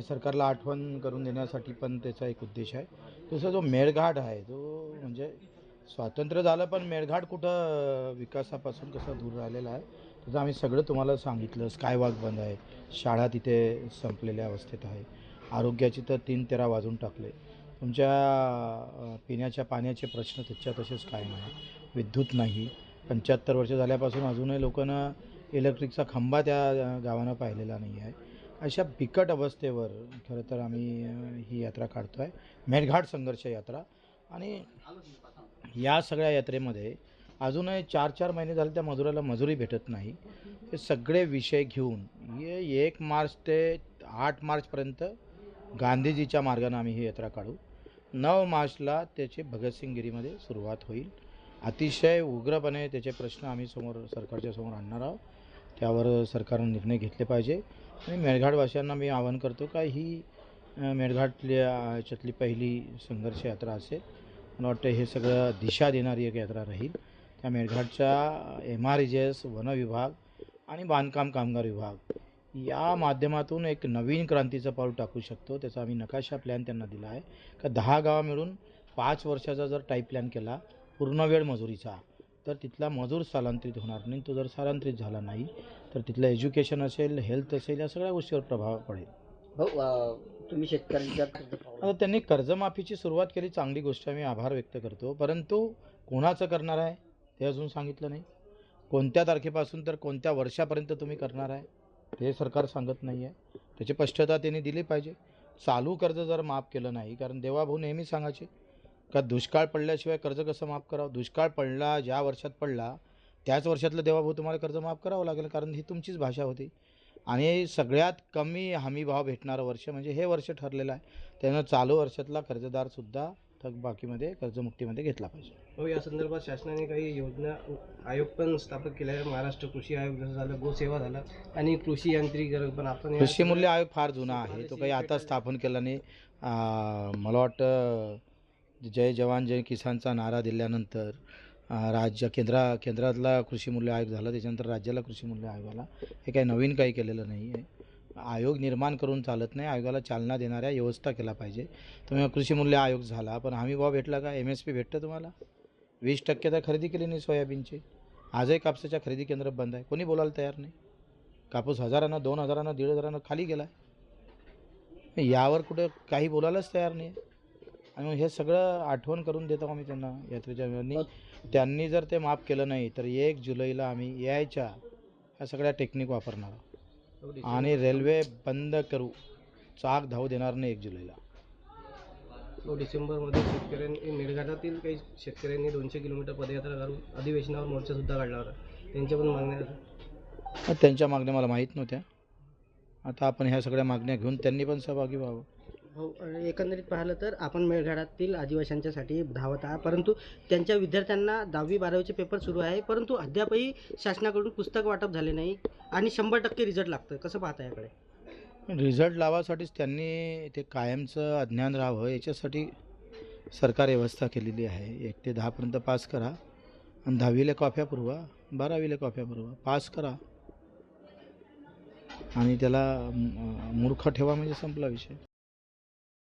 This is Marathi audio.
सरकारला आठवण करून देण्यासाठी पण त्याचा एक उद्देश आहे. दुसरा जो मेळघाट आहे तो म्हणजे स्वातंत्र्य झालं पण मेळघाट कुठं विकासापासून कसं दूर राहिलेला आहे त्याचं आम्ही सगळं तुम्हाला सांगितलं. स्कायवॉक बंद आहे, शाळा तिथे संपलेल्या अवस्थेत आहे, आरोग्याची तर 3-13 वाजून टाकले. तुमच्या पिण्याच्या पाण्याचे प्रश्न त्याच्या तसेच कायम आहे. विद्युत नाही. 75 वर्ष झाल्यापासून अजूनही लोकांना इलेक्ट्रिकचा खंबा त्या गावानं पाहिलेला नाही आहे. अशा बिकट अवस्थेवर खरं तर आम्ही ही यात्रा काढतो आहे, मेळघाट संघर्ष यात्रा. आणि या सगळ्या यात्रेमध्ये अजूनही 4-4 महिने झाले त्या मजुराला मजुरी भेटत नाही. हे सगळे विषय घेऊन हे 1 मार्च ते 8 मार्चपर्यंत गांधीजीच्या मार्गाने आम्ही ही यात्रा काढू. 9 मार्चला त्याचे भगतसिंगगिरीमध्ये सुरुवात होईल. अतिशय उग्रपणे त्याचे प्रश्न आम्ही सरकारच्या समोर आणणार आहोत. त्यावर सरकारने निर्णय घेतले पाहिजे. आणि मेळघाटवासियांना मी आवाहन करतो का ही मेळघाटल्या याच्यातली पहिली संघर्ष यात्रा असेल. मला वाटतं हे सगळं दिशा देणारी एक यात्रा राहील. त्या मेळघाटच्या MRGS, वन विभाग आणि बांधकाम कामगार विभाग या माध्यमातून एक नवीन क्रांतीचं पाऊल टाकू शकतो. त्याचा आम्ही नकाशा प्लॅन त्यांना दिला आहे का 10 गावं मिळून 5 वर्षाचा जर टाईप प्लॅन केला पूर्णवेळ मजुरीचा तर तिथला मजूर स्थलांतरित होणार नाही. तो जर स्थलांतरित झाला नाही तर तिथलं एज्युकेशन असेल, हेल्थ असेल, या सगळ्या गोष्टीवर प्रभाव पडेल. तुम्ही शेतकऱ्यांच्या आता त्यांनी कर्जमाफीची सुरुवात केली, चांगली गोष्ट, मी आभार व्यक्त करतो. परंतु कोणाचं करणार आहे ते अजून सांगितलं नाही. कोणत्या तारखेपासून तर कोणत्या वर्षापर्यंत तुम्ही करणार आहे ते सरकार सांगत नाही आहे. त्याची स्पष्टता त्यांनी दिली पाहिजे. चालू कर्ज जर माफ केलं नाही, कारण देवाभाऊ नेहमी सांगायचे का दुष्काळ पडल्याशिवाय कर्ज कसं माफ करावं. दुष्काळ पडला ज्या वर्षात पडला त्याच वर्षातलं देवाभाऊ तुम्हाला कर्ज माफ करावं लागेल, कारण ही तुमचीच भाषा होती. आणि सगळ्यात कमी हमीभाव भेटणारं वर्ष म्हणजे हे वर्ष ठरलेलं आहे. त्यानं चालू वर्षातला कर्जदारसुद्धा थकबाकीमध्ये कर्जमुक्तीमध्ये घेतला पाहिजे. हो, या संदर्भात शासनाने काही योजना आयोग पण स्थापित केला आहे. महाराष्ट्र कृषी आयोग जसं झालं, गोसेवा झालं आणि कृषी यांत्रिकीकरण. पण आपण कृषी मूल्य आयोग फार जुना आहे, तो काही आता स्थापन केला नाही. मला वाटतं जय जवान जय किसानचा नारा दिल्यानंतर केंद्रातला कृषी मूल्य आयोग झाला, त्याच्यानंतर राज्याला कृषी मूल्य आयोग आला. हे काही नवीन काही केलेलं नाही आहे. आयोग निर्माण करून चालत नाही, आयोगाला चालना देणाऱ्या व्यवस्था केला पाहिजे. तुम्ही कृषी मूल्य आयोग झाला पण हमीभाव भेटला का? MSP भेटतं तुम्हाला? 20% तर खरेदी केली नाही सोयाबीनची. आजही कापसाच्या खरेदी केंद्र बंद आहे, कोणी बोलायला तयार नाही. कापूस 1000, 2000, 1500 खाली गेला आहे. यावर कुठं काही बोलायलाच तयार नाही. आणि हे सगळं आठवण करून देतो आम्ही त्यांना यात्रेच्या वेळी. त्यांनी जर ते माफ केलं नाही तर 1 जुलैला आम्ही यायच्या ह्या सगळ्या टेक्निक वापरणार आणि रेल्वे बंद करू, चाक धावू देणार नाही 1 जुलैला. डिसेंबरमध्ये शेतकऱ्यांनी मेळघाटातील काही शेतकऱ्यांनी 200 किलोमीटर पदयात्रा करून अधिवेशनावर मोर्चासुद्धा काढला होता. त्यांच्या पण मागण्या त्यांच्या मागण्या मला माहीत नव्हत्या. आता आपण ह्या सगळ्या मागण्या घेऊन त्यांनी पण सहभागी व्हावं. हो, एकंदरीत पाहिलं तर आपण मेळघाटातील आदिवासींच्यासाठी धावत आहात, परंतु त्यांच्या विद्यार्थ्यांना 10वी-12वीचे पेपर सुरू आहे, परंतु अद्यापही शासनाकडून पुस्तक वाटप झाले नाही आणि 100% रिझल्ट लागतं. कसं पाहता याकडे? रिझल्ट लावासाठीच त्यांनी ते कायमचं अज्ञान राहावं याच्यासाठी सरकार व्यवस्था केलेली आहे. 1 ते 10पर्यंत पास करा आणि 10वीला कॉप्या पुरवा, 12वीला कॉप्या पुरवा, पास करा आणि त्याला मूर्ख ठेवा म्हणजे संपला विषय.